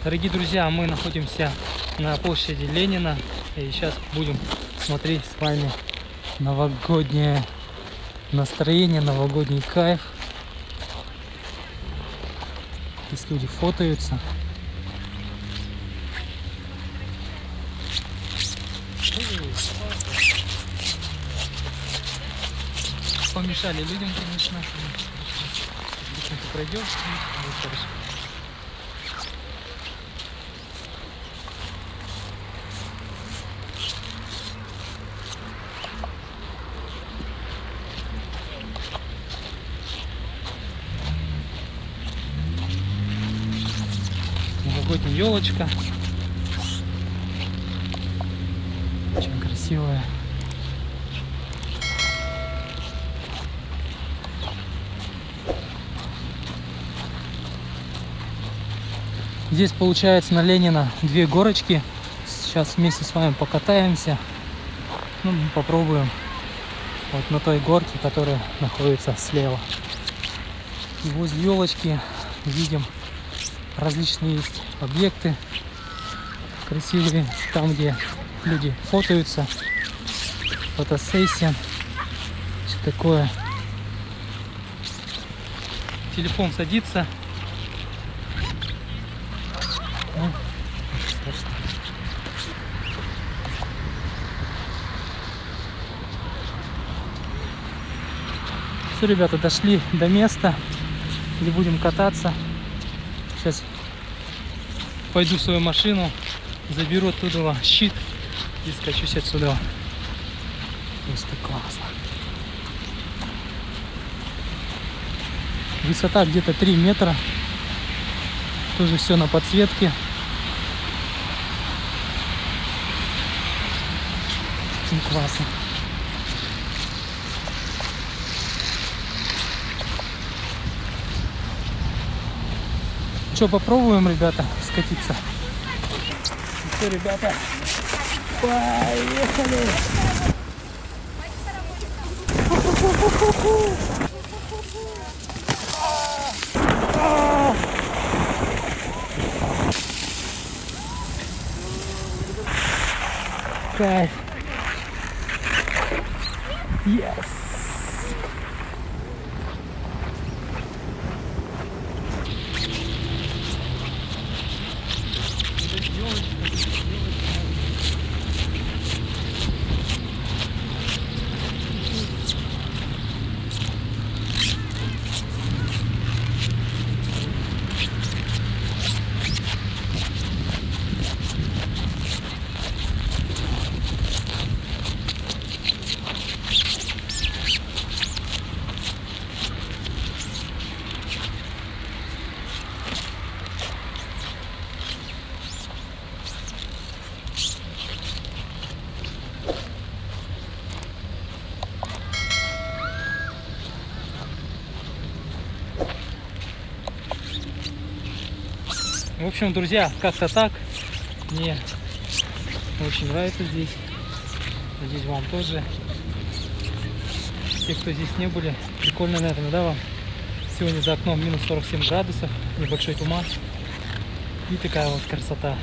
Дорогие друзья, мы находимся на площади Ленина. И сейчас будем смотреть с вами новогоднее настроение, новогодний кайф. Здесь люди фотаются. Помешали людям, конечно. Если ты пройдешь, будет хорошо. Новогодняя елочка. Очень красивая. Здесь получается на Ленина две горочки. Сейчас вместе с вами покатаемся. Ну, попробуем вот на той горке, которая находится слева. И возле елочки видим различные есть объекты красивые. Там, где люди фотаются. Фотосессия. Все такое. Телефон садится. Все, ребята, дошли до места, где будем кататься. Сейчас пойду в свою машину, заберу оттуда щит и скачусь отсюда. Просто классно. Высота где-то 3 метра. Тоже все на подсветке. Очень классно. Что, попробуем, ребята, скатиться? Все, ребята, поехали! Кайф! Yes! В общем, друзья, как-то так. Мне очень нравится здесь. Надеюсь, вам тоже. Те, кто здесь не были, прикольно, наверное, да, вам? Сегодня за окном минус 47 градусов, небольшой туман. И такая вот красота.